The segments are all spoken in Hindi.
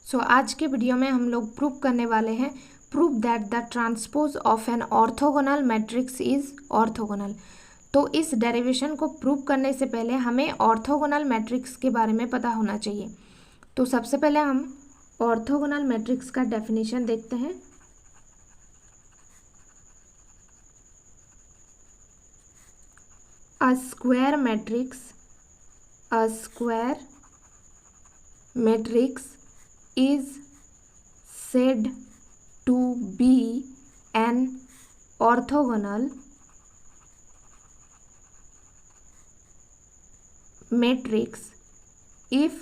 आज के वीडियो में हम लोग प्रूव करने वाले हैं prove that the transpose of an orthogonal matrix is orthogonal. तो इस डेरिवेशन को प्रूव करने से पहले हमें ऑर्थोगोनल मैट्रिक्स के बारे में पता होना चाहिए। तो सबसे पहले हम ऑर्थोगोनल मैट्रिक्स का डेफिनेशन देखते हैं। A square matrix is said to be an orthogonal matrix if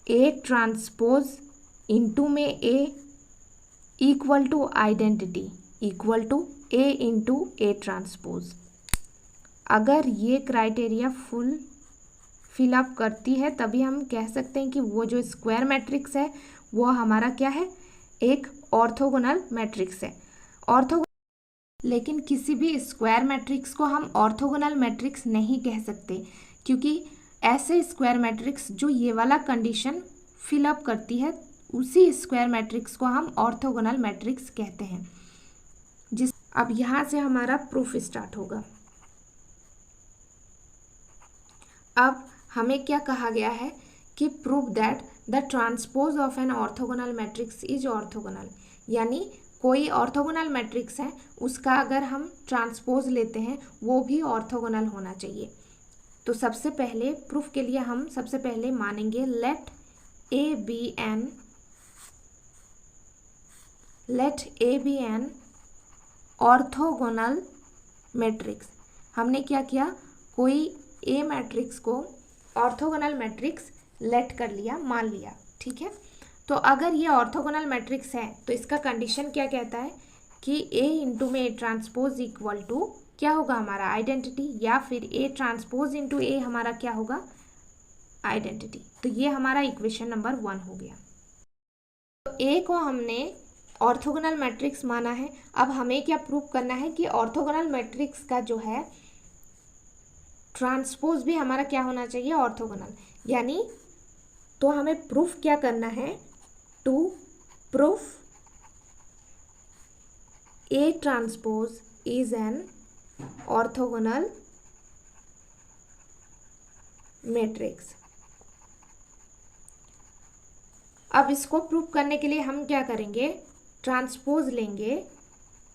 A transpose into में A equal to identity equal to A into A transpose। अगर ये क्राइटेरिया फिलअप करती है तभी हम कह सकते हैं कि वो जो स्क्वायर मैट्रिक्स है वो हमारा क्या है, एक ऑर्थोगोनल मैट्रिक्स है। लेकिन किसी भी स्क्वायर मैट्रिक्स को हम ऑर्थोगोनल मैट्रिक्स नहीं कह सकते, क्योंकि ऐसे स्क्वायर मैट्रिक्स जो ये वाला कंडीशन फिलअप करती है उसी स्क्वायर मैट्रिक्स को हम ऑर्थोगोनल मैट्रिक्स कहते हैं। अब यहाँ से हमारा प्रूफ स्टार्ट होगा। अब हमें क्या कहा गया है कि prove that the transpose of an orthogonal matrix is orthogonal, यानी कोई ऑर्थोगोनल मैट्रिक्स है उसका अगर हम ट्रांसपोज लेते हैं वो भी ऑर्थोगोनल होना चाहिए। तो सबसे पहले प्रूफ के लिए हम सबसे पहले मानेंगे let A be an orthogonal matrix. हमने क्या किया, कोई ए मैट्रिक्स को ऑर्थोगोनल मैट्रिक्स लेट कर लिया, मान लिया, ठीक है। तो अगर ये ऑर्थोगोनल मैट्रिक्स है तो इसका कंडीशन क्या कहता है कि ए इंटू में ए ट्रांसपोज इक्वल टू क्या होगा हमारा आइडेंटिटी, या फिर ए ट्रांसपोज इंटू ए हमारा क्या होगा आइडेंटिटी। तो ये हमारा इक्वेशन नंबर 1 हो गया। तो ए को हमने ऑर्थोगोनल मैट्रिक्स माना है। अब हमें क्या प्रूव करना है कि ऑर्थोगोनल मैट्रिक्स का जो है ट्रांसपोज भी हमारा क्या होना चाहिए, ऑर्थोगोनल। यानी तो हमें प्रूफ क्या करना है, to proof A transpose is an orthogonal matrix. अब इसको प्रूफ करने के लिए हम क्या करेंगे, ट्रांसपोज लेंगे,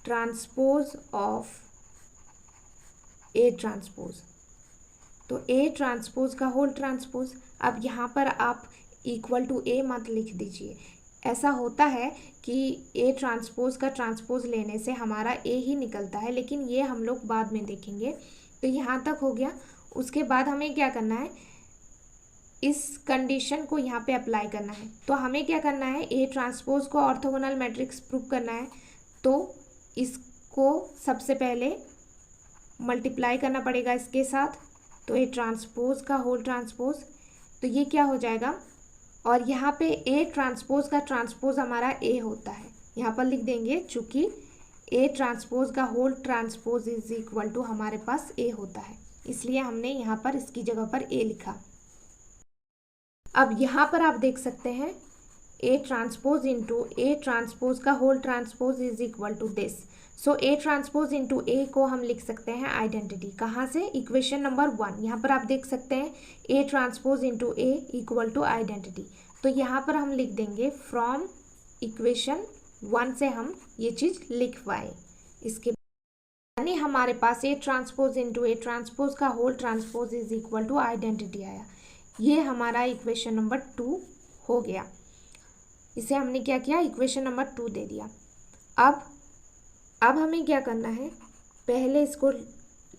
ट्रांसपोज ऑफ ए ट्रांसपोज। तो ए ट्रांसपोज का होल ट्रांसपोज। अब यहाँ पर आप इक्वल टू ए मत लिख दीजिए। ऐसा होता है कि ए ट्रांसपोज का ट्रांसपोज लेने से हमारा ए ही निकलता है, लेकिन ये हम लोग बाद में देखेंगे। तो यहाँ तक हो गया। उसके बाद हमें क्या करना है, इस कंडीशन को यहाँ पे अप्लाई करना है। तो हमें क्या करना है, ए ट्रांसपोज को ऑर्थोगोनल मैट्रिक्स प्रूव करना है। तो इसको सबसे पहले मल्टीप्लाई करना पड़ेगा इसके साथ। तो ए ट्रांसपोज का होल ट्रांसपोज, तो ये क्या हो जाएगा, और यहाँ पे ए ट्रांसपोज का ट्रांसपोज हमारा ए होता है, यहाँ पर लिख देंगे, चूंकि ए ट्रांसपोज का whole transpose is equal to हमारे पास ए होता है, इसलिए हमने यहाँ पर इसकी जगह पर ए लिखा। अब यहाँ पर आप देख सकते हैं A transpose into A transpose का whole transpose is equal to this. So A transpose into A को हम लिख सकते हैं आइडेंटिटी। कहाँ से, इक्वेशन नंबर 1। यहाँ पर आप देख सकते हैं A transpose into A equal to identity. तो यहाँ पर हम लिख देंगे फ्रॉम इक्वेशन 1 से हम ये चीज़ लिखवाए। इसके यानी हमारे पास A transpose into A transpose का whole transpose is equal to identity आया। ये हमारा इक्वेशन नंबर 2 हो गया। इसे हमने क्या किया, इक्वेशन नंबर 2 दे दिया। अब हमें क्या करना है, पहले इसको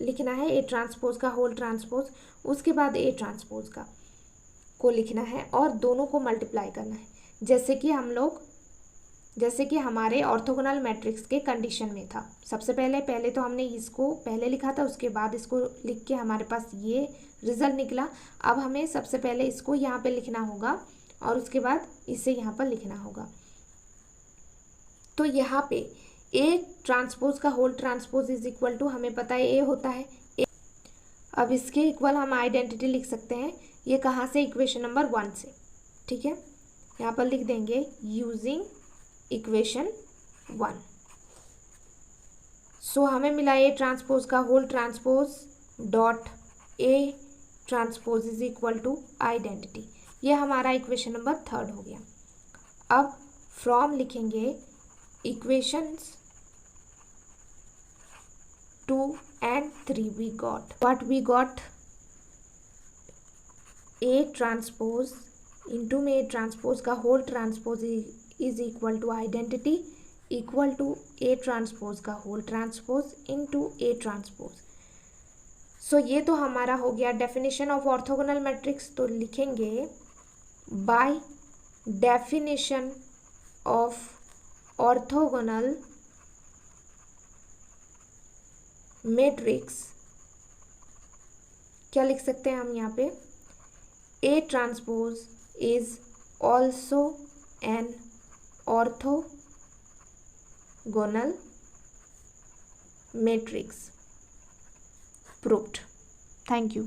लिखना है ए ट्रांसपोज का होल ट्रांसपोज, उसके बाद ए ट्रांसपोज का को लिखना है और दोनों को मल्टीप्लाई करना है, जैसे कि हमारे ऑर्थोगोनल मैट्रिक्स के कंडीशन में था। सबसे पहले तो हमने इसको पहले लिखा था, उसके बाद इसको लिख के हमारे पास ये रिजल्ट निकला। अब हमें सबसे पहले इसको यहाँ पे लिखना होगा और उसके बाद इसे यहाँ पर लिखना होगा। तो यहाँ पे ए ट्रांसपोज का whole transpose is equal to, हमें पता है ए होता है। अब इसके इक्वल हम आइडेंटिटी लिख सकते हैं, ये कहाँ से, इक्वेशन नंबर 1 से, ठीक है। यहाँ पर लिख देंगे यूजिंग इक्वेशन 1। सो हमें मिला ए ट्रांसपोज का whole transpose dot A transpose is equal to identity. ये हमारा इक्वेशन नंबर 3 हो गया। अब फ्रॉम लिखेंगे equations 2 and 3 we got what we got, A transpose into में A ट्रांसपोज का whole transpose is equal to identity equal to A transpose का whole transpose into A transpose. So ये तो हमारा हो गया डेफिनेशन ऑफ ऑर्थोगोनल मैट्रिक्स। तो लिखेंगे by definition of orthogonal matrix क्या लिख सकते हैं हम यहाँ पे, A transpose is also an orthogonal matrix. Proved. Thank you.